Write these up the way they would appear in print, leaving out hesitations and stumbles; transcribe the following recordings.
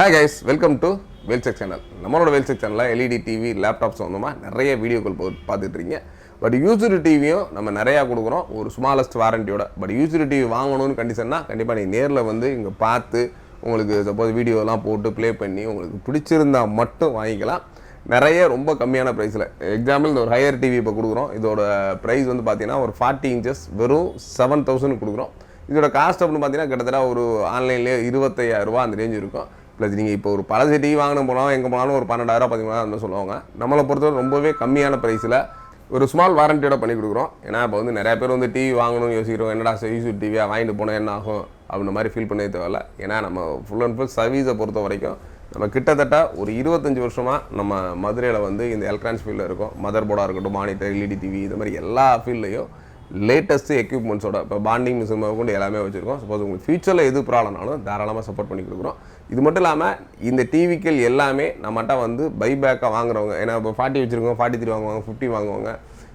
Hi guys, welcome to வேல்செக் channel. நம்மளோட வேல்செக் சேனலில் எல்இடி டிவி, லேப்டாப் சொந்தமாக நிறைய வீடியோக்கள் பார்த்துட்ருக்கீங்க. பட் யூஸ்டு டிவியும் நம்ம நிறையா கொடுக்குறோம் ஒரு ஸ்மாலஸ்ட் வாரண்டியோட. பட் யூஸ்டு டிவி வாங்கணும்னு கண்டிஷன்னா கண்டிப்பாக நீங்கள் நேரில் வந்து இங்கே பார்த்து உங்களுக்கு சப்போஸ் வீடியோலாம் போட்டு ப்ளே பண்ணி உங்களுக்கு பிடிச்சிருந்தால் மட்டும் வாங்கிக்கலாம். நிறைய ரொம்ப கம்மியான ப்ரைஸில். எக்ஸாம்பிள் இந்த ஒரு ஹையர் டிவி இப்போ கொடுக்குறோம். இதோட ப்ரைஸ் வந்து பார்த்தீங்கன்னா ஒரு 40 இன்ச்சஸ் வெறும் 7,000 கொடுக்குறோம். இதோட காஸ்ட் அப்படின்னு பார்த்தீங்கன்னா கிட்டத்தட்ட ஒரு ஆன்லைன்லேயே 25,000 ரூபா அந்த ரேஞ்ச் இருக்கும். ப்ளஸ் நீங்கள் இப்போ ஒரு பழசு டிவி வாங்கின போனாலும் எங்கே போனாலும் ஒரு 12,000 13,000 அந்த சொல்லுவாங்க. நம்மளை பொறுத்தவரை ரொம்பவே கம்மியான ப்ரைஸில் ஒரு ஸ்மால் வாரண்டியோட பண்ணி கொடுக்குறோம். ஏன்னா இப்போ வந்து நிறையா பேர் வந்து டிவி வாங்கணும்னு யோசிக்கிறோம். என்னடா யூஸ்டு டிவியாக வாங்கிட்டு போனால் என்ன ஆகும் அப்படின்ற மாதிரி ஃபீல் பண்ணவே தேவையில்ல. ஏன்னா நம்ம ஃபுல் அண்ட் ஃபுல் சர்வீஸை பொறுத்த வரைக்கும் நம்ம கிட்டத்தட்ட ஒரு 25 வருஷமாக நம்ம மதுரையில் வந்து இந்த எலக்ட்ரானிக்ஸ் ஃபீல்டில் இருக்கோம். மதர் போர்டாக இருக்கட்டும், மானிட்டர், எல்இடி டிவி, இது மாதிரி எல்லா ஃபீல்ட்லையும் லேட்டஸ்ட்டு எக்யூப்மெண்ட்ஸோட இப்போ பாண்டிங் மிஷின் கொண்டு எல்லாமே வச்சுருக்கோம். சப்போஸ் உங்களுக்கு ஃபியூச்சரில் எது ப்ராப்ளம்னாலும் தாராளமாக சப்போர்ட் பண்ணி கொடுக்குறோம். இது மட்டும் இல்லாமல் இந்த டிவிக்கள் எல்லாமே நம்மகிட்ட வந்து பைபேக்காக வாங்குறவங்க, ஏன்னா இப்போ 40 வச்சுருக்கோம், 43 வாங்குவாங்க, 50 வாங்குவாங்க.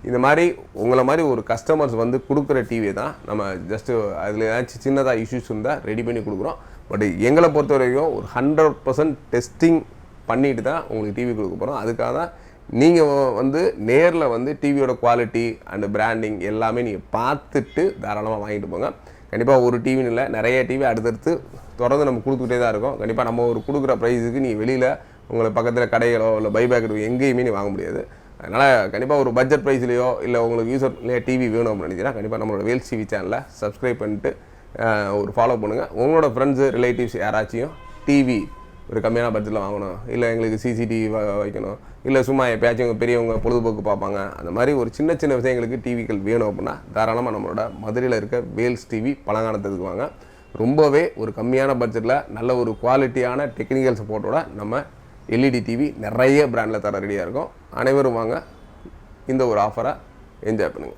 இந்த மாதிரி உங்களை மாதிரி ஒரு கஸ்டமர்ஸ் வந்து கொடுக்குற டிவியை தான் நம்ம ஜஸ்ட்டு அதில் ஏதாச்சும் சின்னதாக இஷ்யூஸ் இருந்தால் ரெடி பண்ணி கொடுக்குறோம். பட் எங்களை பொறுத்த வரைக்கும் ஒரு 100% டெஸ்டிங் பண்ணிட்டு தான் உங்களுக்கு டிவி கொடுக்க போகிறோம். அதுக்காக தான் நீங்கள் வந்து நேரில் வந்து டிவியோட குவாலிட்டி அண்டு பிராண்டிங் எல்லாமே நீங்கள் பார்த்துட்டு தாராளமாக வாங்கிட்டு போங்க. கண்டிப்பாக ஒரு டிவின்னு இல்லை, நிறைய டிவி அடுத்தடுத்து தொடர்ந்து நம்ம கொடுத்துக்கிட்டே தான் இருக்கோம். கண்டிப்பாக நம்ம ஒரு கொடுக்குற ப்ரைஸுக்கு நீங்கள் வெளியில் உங்களை பக்கத்தில் கடைகளோ இல்லை பைபேக் எங்கேயுமே நீ வாங்க முடியாது. அதனால் கண்டிப்பாக ஒரு பட்ஜெட் ப்ரைஸ்லையோ இல்லை உங்களுக்கு யூஸர் இல்லையா டிவி வேணும் அப்படின்னு நினச்சிங்கன்னா கண்டிப்பாக நம்மளோட வேல்ஸ் டிவி சேனலை சப்ஸ்கிரைப் பண்ணிட்டு ஒரு ஃபாலோ பண்ணுங்கள். உங்களோட ஃப்ரெண்ட்ஸு ரிலேட்டிவ்ஸ் யாராச்சும் டிவி ஒரு கம்மியான பட்ஜெட்டில் வாங்கணும், இல்லை எங்களுக்கு சிசிடிவி வைக்கணும், இல்லை சும்மா எப்பயாச்சும் பெரியவங்க பொழுதுபோக்கு பார்ப்பாங்க, அந்த மாதிரி ஒரு சின்ன சின்ன விஷயங்களுக்கு டிவிகள் வேணும் அப்படின்னா தாராளமாக நம்மளோட மதுரையில் இருக்க வேல்ஸ் டிவி பழங்கானத்துக்கு வாங்க. ரொம்பவே ஒரு கம்மியான பட்ஜெட்டில் நல்ல ஒரு குவாலிட்டியான டெக்னிக்கல் சப்போர்ட்டோட நம்ம எல்இடி டிவி நிறைய பிராண்டில் தர ரெடியாக இருக்கும். அனைவரும் வாங்க, இந்த ஒரு ஆஃபரை என்ஜாய் பண்ணுங்கள்.